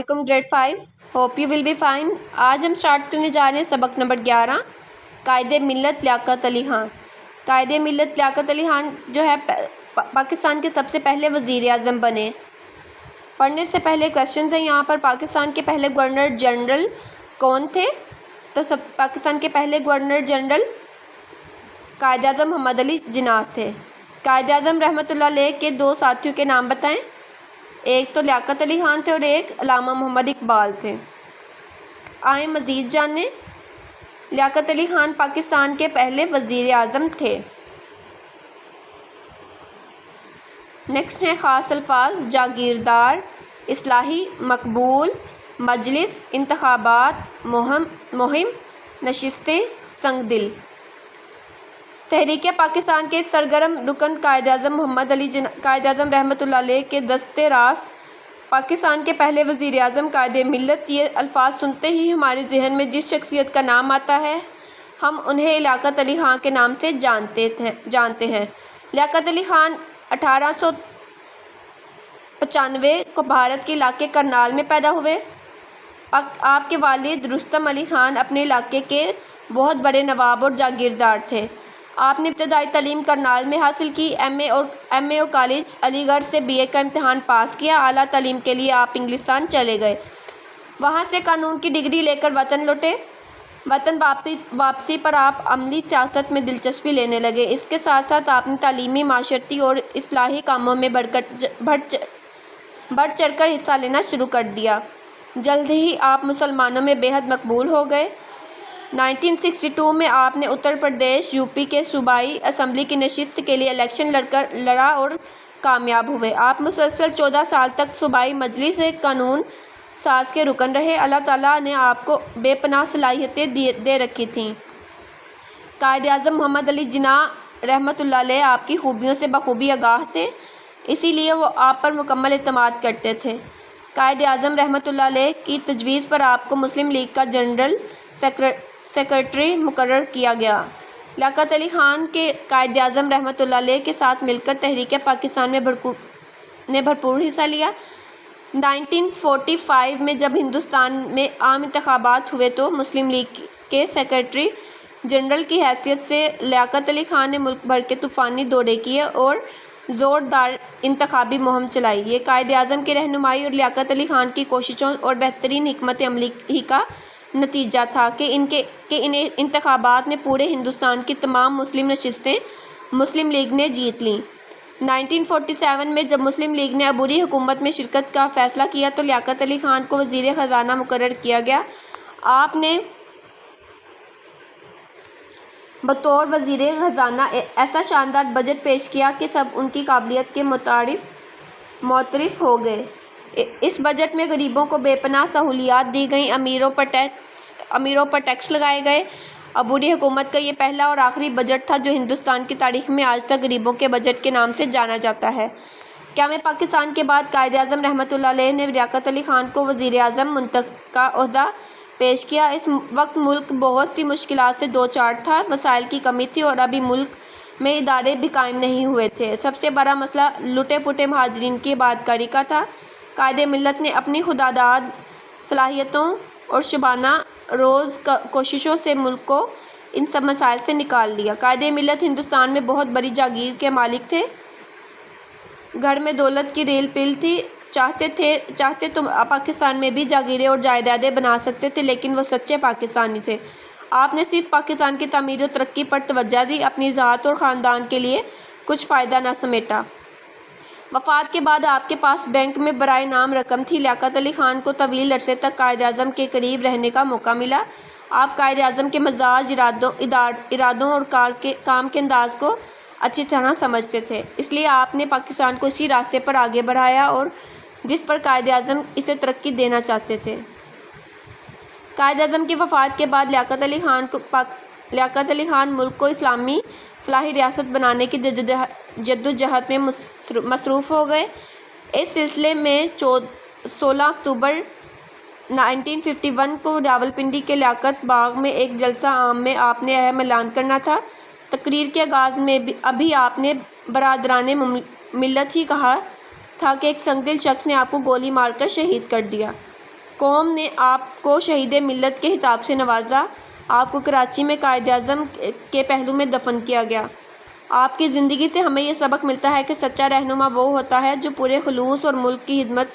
Welcome grade 5 hope you will be fine. آج ہم start کرنے جا رہے ہیں سبق نمبر 11 قائد ملت لیاقت علی خان۔ قائد ملت لیاقت علی خان جو ہے پاکستان کے سب سے پہلے وزیر اعظم بنے۔ پڑھنے سے پہلے کویشچنز ہیں یہاں پر۔ پاکستان کے پہلے گورنر جنرل کون تھے؟ تو پاکستان کے پہلے گورنر جنرل قائد اعظم محمد علی جناح تھے۔ قائد اعظم رحمۃ اللہ علیہ کے دو ساتھیوں کے نام بتائیں۔ ایک تو لیاقت علی خان تھے اور ایک علامہ محمد اقبال تھے۔ آئیں مزید جانیں۔ لیاقت علی خان پاکستان کے پہلے وزیر اعظم تھے۔ نیکسٹ ہے خاص الفاظ: جاگیردار، اصلاحی، مقبول، مجلس، انتخابات، مہم، نشستیں، سنگ دل۔ تحریک پاکستان کے سرگرم رکن قائد اعظم قائد اعظم رحمۃ اللہ علیہ کے دست راست پاکستان کے پہلے وزیر اعظم قائد ملت۔ یہ الفاظ سنتے ہی ہمارے ذہن میں جس شخصیت کا نام آتا ہے ہم انہیں لیاقت علی خان کے نام سے جانتے ہیں۔ لیاقت علی خان 1895 کو بھارت کے علاقے کرنال میں پیدا ہوئے۔ آپ کے والد رستم علی خان اپنے علاقے کے بہت بڑے نواب اور جاگیردار تھے۔ آپ نے ابتدائی تعلیم کرنال میں حاصل کی۔ ایم اے اور کالج علی گڑھ سے BA کا امتحان پاس کیا۔ اعلیٰ تعلیم کے لیے آپ انگلستان چلے گئے۔ وہاں سے قانون کی ڈگری لے کر وطن لوٹے۔ وطن واپسی پر آپ عملی سیاست میں دلچسپی لینے لگے۔ اس کے ساتھ ساتھ آپ نے تعلیمی، معاشرتی اور اصلاحی کاموں میں بڑھ چڑھ کر حصہ لینا شروع کر دیا۔ جلد ہی آپ مسلمانوں میں بے حد مقبول ہو گئے۔ 1962 میں آپ نے اتر پردیش UP کے صوبائی اسمبلی کی نشست کے لیے الیکشن لڑا اور کامیاب ہوئے۔ آپ مسلسل 14 سال تک صوبائی مجلس قانون ساز کے رکن رہے۔ اللہ تعالیٰ نے آپ کو بے پناہ صلاحیتیں دے رکھی تھیں۔ قائد اعظم محمد علی جناح رحمۃ اللہ علیہ آپ کی خوبیوں سے بخوبی آگاہ تھے، اسی لیے وہ آپ پر مکمل اعتماد کرتے تھے۔ قائد اعظم رحمۃ اللہ علیہ کی تجویز پر آپ کو مسلم لیگ کا جنرل سیکریٹری مقرر کیا گیا۔ لیاقت علی خان کے قائد اعظم رحمۃ اللہ علیہ کے ساتھ مل کر تحریک پاکستان نے بھرپور حصہ لیا۔ 1945 میں جب ہندوستان میں عام انتخابات ہوئے تو مسلم لیگ کے سیکریٹری جنرل کی حیثیت سے لیاقت علی خان نے ملک بھر کے طوفانی دورے کیے اور زوردار انتخابی مہم چلائی۔ یہ قائد اعظم کی رہنمائی اور لیاقت علی خان کی کوششوں اور بہترین حکمت عملی ہی کا نتیجہ تھا کہ ان انتخابات میں پورے ہندوستان کی تمام مسلم نشستیں مسلم لیگ نے جیت لیں۔ 1947 میں جب مسلم لیگ نے عبوری حکومت میں شرکت کا فیصلہ کیا تو لیاقت علی خان کو وزیر خزانہ مقرر کیا گیا۔ آپ نے بطور وزیر خزانہ ایسا شاندار بجٹ پیش کیا کہ سب ان کی قابلیت کے معترف ہو گئے۔ اس بجٹ میں غریبوں کو بے پناہ سہولیات دی گئیں، امیروں پر ٹیکس لگائے گئے۔ عبوری حکومت کا یہ پہلا اور آخری بجٹ تھا جو ہندوستان کی تاریخ میں آج تک غریبوں کے بجٹ کے نام سے جانا جاتا ہے۔ قیام پاکستان کے بعد قائد اعظم رحمۃ اللہ علیہ نے لیاقت علی خان کو وزیر اعظم منتخب کا عہدہ پیش کیا۔ اس وقت ملک بہت سی مشکلات سے دوچار تھا، وسائل کی کمی تھی اور ابھی ملک میں ادارے بھی قائم نہیں ہوئے تھے۔ سب سے بڑا مسئلہ لٹے پٹے مہاجرین کی آبادکاری کا تھا۔ قائد ملت نے اپنی خودداد صلاحیتوں اور شبانہ روز کوششوں سے ملک کو ان سب مسائل سے نکال لیا۔ قائد ملت ہندوستان میں بہت بڑی جاگیر کے مالک تھے۔ گھر میں دولت کی ریل پل تھی۔ چاہتے تو پاکستان میں بھی جاگیریں اور جائیدادیں بنا سکتے تھے، لیکن وہ سچے پاکستانی تھے۔ آپ نے صرف پاکستان کی تعمیر و ترقی پر توجہ دی، اپنی ذات اور خاندان کے لیے کچھ فائدہ نہ سمیٹا۔ وفات کے بعد آپ کے پاس بینک میں برائے نام رقم تھی۔ لیاقت علی خان کو طویل عرصے تک قائد اعظم کے قریب رہنے کا موقع ملا۔ آپ قائد اعظم کے مزاج، ارادوں اور کام کے انداز کو اچھی طرح سمجھتے تھے، اس لیے آپ نے پاکستان کو اسی راستے پر آگے بڑھایا اور جس پر قائد اعظم اسے ترقی دینا چاہتے تھے۔ قائد اعظم کی وفات کے بعد لیاقت علی خان ملک کو اسلامی فلاحی ریاست بنانے کی جدوجہد میں مصروف ہو گئے۔ اس سلسلے میں 16 اکتوبر 1951 کو راولپنڈی کے لیاقت باغ میں ایک جلسہ عام میں آپ نے اہم اعلان کرنا تھا۔ تقریر کے آغاز میں ابھی آپ نے برادران ملت ہی کہا تھا کہ ایک سنگ دل شخص نے آپ کو گولی مار کر شہید کر دیا۔ قوم نے آپ کو شہید ملت کے خطاب سے نوازا۔ آپ کو کراچی میں قائد اعظم کے پہلو میں دفن کیا گیا۔ آپ کی زندگی سے ہمیں یہ سبق ملتا ہے کہ سچا رہنما وہ ہوتا ہے جو پورے خلوص اور ملک کی خدمت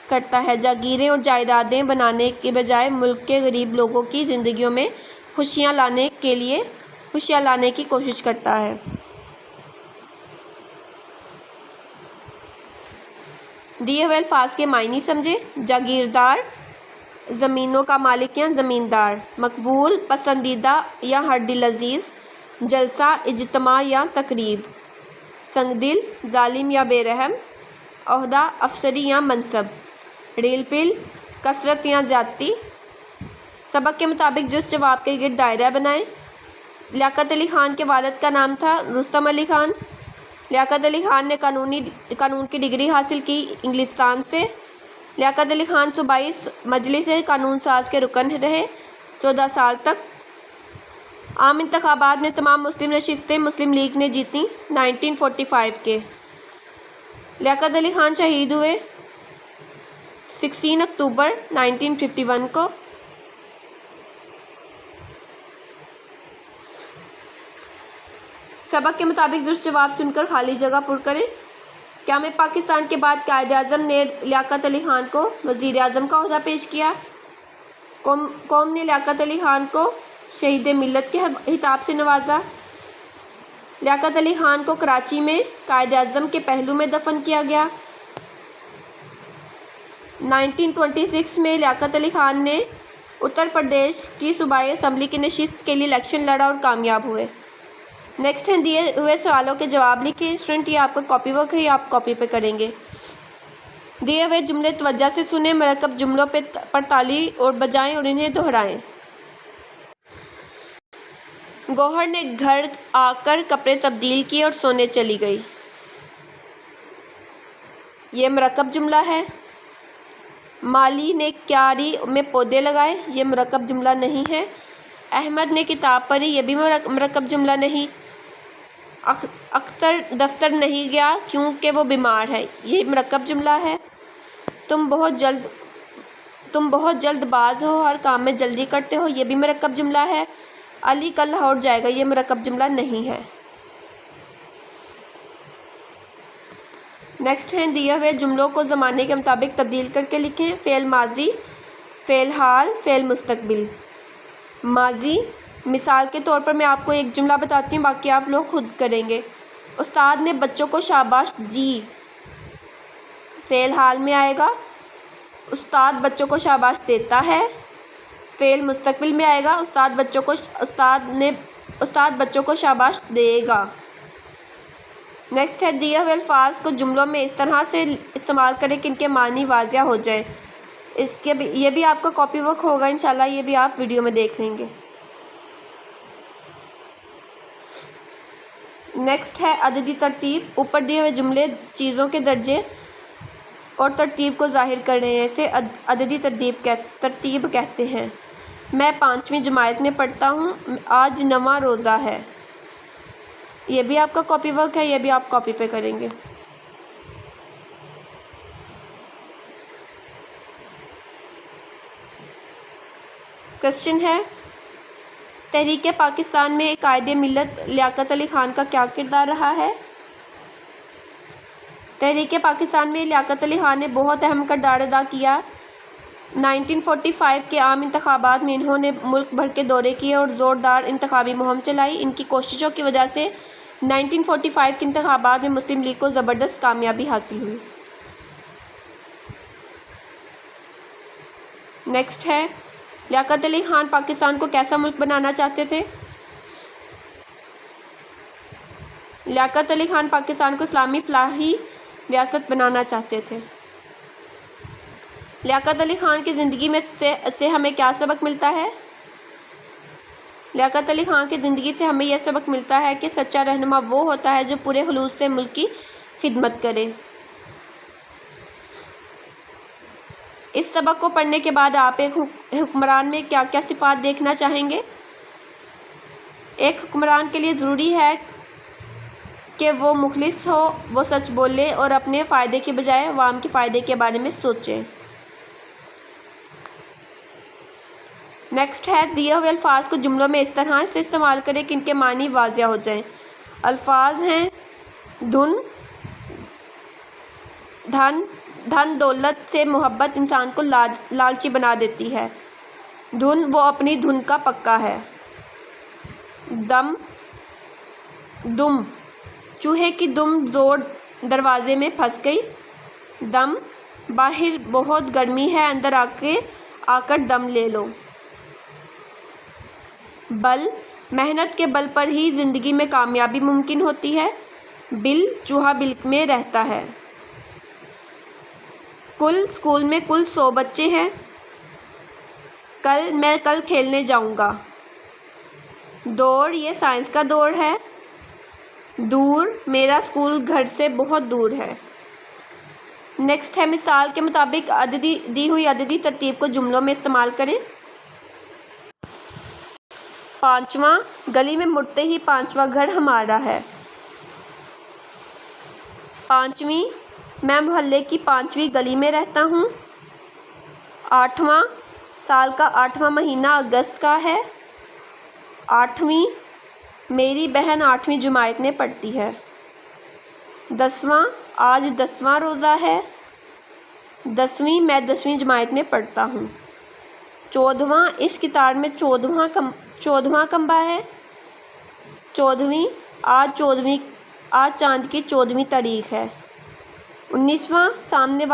کرتا ہے، جاگیریں اور جائیدادیں بنانے کے بجائے ملک کے غریب لوگوں کی زندگیوں میں خوشیاں لانے کی کوشش کرتا ہے۔ دیے ہوئے الفاظ کے معنی سمجھیں۔ جاگیردار، زمینوں کا مالک یا زمیندار۔ مقبول، پسندیدہ یا ہر دل عزیز۔ جلسہ، اجتماع یا تقریب۔ سنگدل، ظالم یا بے رحم۔ عہدہ، افسری یا منصب۔ ریل پل، کثرت یا زیادتی۔ سبق کے مطابق جس جواب کے گرد دائرہ بنائیں۔ لیاقت علی خان کے والد کا نام تھا رستم علی خان۔ لیاقت علی خان نے قانون کی ڈگری حاصل کی انگلستان سے۔ لیاقت علی خان صوبائی مجلس قانون ساز کے رکن رہے 14 سال تک۔ عام انتخابات میں تمام مسلم نشستیں مسلم لیگ نے جیتیں 1945 کے۔ لیاقت علی خان شہید ہوئے 16 اکتوبر 1951 کو۔ سبق کے مطابق درست جواب چن کر خالی جگہ پر کریں۔ قیام پاکستان کے بعد قائد اعظم نے لیاقت علی خان کو وزیر اعظم کا عہدہ پیش کیا۔ قوم نے لیاقت علی خان کو شہید ملت کے خطاب سے نوازا۔ لیاقت علی خان کو کراچی میں قائد اعظم کے پہلو میں دفن کیا گیا۔ 1926 میں لیاقت علی خان نے اتر پردیش کی صوبائی اسمبلی کی نشست کے لیے الیکشن لڑا اور کامیاب ہوئے۔ نیکسٹ ہیں دیے ہوئے سوالوں کے جواب لکھیں۔ اسٹوڈنٹ یہ آپ کا کاپی ورک ہے، یہ آپ کاپی پہ کریں گے۔ دیے ہوئے جملے توجہ سے سنیں، مرکب جملوں پر تالی اور بجائیں اور انہیں دہرائیں۔ گوہر نے گھر آ کر کپڑے تبدیل کیے اور سونے چلی گئی۔ یہ مرکب جملہ ہے۔ مالی نے کیاری میں پودے لگائے، یہ مرکب جملہ نہیں ہے۔ احمد نے کتاب پڑھی، یہ بھی مرکب جملہ نہیں۔ اختر دفتر نہیں گیا کیونکہ وہ بیمار ہے، یہ مرکب جملہ ہے۔ تم بہت جلد باز ہو، ہر کام میں جلدی کرتے ہو، یہ بھی مرکب جملہ ہے۔ علی کل لاہور جائے گا، یہ مرکب جملہ نہیں ہے۔ نیکسٹ ہیں دیے ہوئے جملوں کو زمانے کے مطابق تبدیل کر کے لکھیں۔ فعل ماضی، فعل حال، فعل مستقبل۔ ماضی، مثال کے طور پر میں آپ کو ایک جملہ بتاتی ہوں، باقی آپ لوگ خود کریں گے۔ استاد نے بچوں کو شاباش دی، فعل حال میں آئے گا۔ استاد بچوں کو شاباش دیتا ہے، فعل مستقبل میں آئے گا۔ استاد بچوں کو شاباش دے گا۔ نیکسٹ ہے دیے ہوئے الفاظ کو جملوں میں اس طرح سے استعمال کریں کہ ان کے معنی واضح ہو جائے۔ یہ بھی آپ کا کاپی ورک ہوگا انشاءاللہ، یہ بھی آپ ویڈیو میں دیکھ لیں گے۔ نیکسٹ ہے عددی ترتیب۔ اوپر دیے ہوئے جملے چیزوں کے درجے اور ترتیب کو ظاہر کر رہے ہیں، اسے عددی ترتیب کہتے ہیں۔ میں 5ویں جماعت میں پڑھتا ہوں، آج 9واں روزہ ہے۔ یہ بھی آپ کا کاپی ورک ہے، یہ بھی آپ کاپی پہ کریں گے۔ کوشچن ہے، تحریک پاکستان میں قائد ملت لیاقت علی خان کا کیا کردار رہا ہے؟ تحریک پاکستان میں لیاقت علی خان نے بہت اہم کردار ادا کیا۔ 1945 کے عام انتخابات میں انہوں نے ملک بھر کے دورے کیے اور زوردار انتخابی مہم چلائی۔ ان کی کوششوں کی وجہ سے 1945 کے انتخابات میں مسلم لیگ کو زبردست کامیابی حاصل ہوئی۔ نیکسٹ ہے، لیاقت علی خان پاکستان کو کیسا ملک بنانا چاہتے تھے؟ لیاقت علی خان پاکستان کو اسلامی فلاحی ریاست بنانا چاہتے تھے۔ لیاقت علی خان کی زندگی میں سے ہمیں کیا سبق ملتا ہے؟ لیاقت علی خان کی زندگی سے ہمیں یہ سبق ملتا ہے کہ سچا رہنما وہ ہوتا ہے جو پورے خلوص سے ملک کی خدمت کرے۔ اس سبق کو پڑھنے کے بعد آپ ایک حکمران میں کیا کیا صفات دیکھنا چاہیں گے؟ ایک حکمران کے لیے ضروری ہے کہ وہ مخلص ہو، وہ سچ بولے اور اپنے فائدے کے بجائے عوام کے فائدے کے بارے میں سوچے۔ نیکسٹ ہے دیے ہوئے الفاظ کو جملوں میں اس طرح سے استعمال کریں کہ ان کے معنی واضح ہو جائیں۔ الفاظ ہیں دھن دولت سے محبت انسان کو لالچی بنا دیتی ہے۔ دھن وہ اپنی دھن کا پکا ہے۔ دم چوہے کی دم زور دروازے میں پھنس گئی۔ دم باہر بہت گرمی ہے، اندر آ کر دم لے لو۔ بل محنت کے بل پر ہی زندگی میں کامیابی ممکن ہوتی ہے۔ بل چوہا بل میں رہتا ہے۔ کل اسکول میں کل 100 بچے ہیں۔ میں کل کھیلنے جاؤں گا۔ دوڑ یہ سائنس کا دوڑ ہے۔ دور میرا اسکول گھر سے بہت دور ہے۔ نیکسٹ ہے مثال کے مطابق دی ہوئی عددی ترتیب کو جملوں میں استعمال کریں۔ 5واں گلی میں مڑتے ہی 5واں گھر ہمارا ہے۔ 5ویں میں محلے کی 5ویں گلی میں رہتا ہوں۔ 8واں سال کا 8واں مہینہ اگست کا ہے۔ 8ویں میری بہن 8ویں جماعت میں پڑھتی ہے۔ 10واں آج 10واں روزہ ہے۔ 10ویں میں 10ویں جماعت میں پڑھتا ہوں۔ 14واں اس کتاب میں 14واں کمبا ہے۔ 14ویں آج چاند کی 14ویں تاریخ ہے۔ 19واں سامنے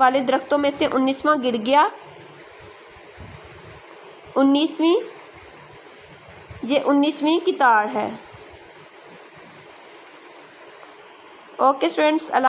والے درختوں میں سے 19واں گر گیا۔ 19ویں یہ 19ویں کی تار ہے۔ Okay students.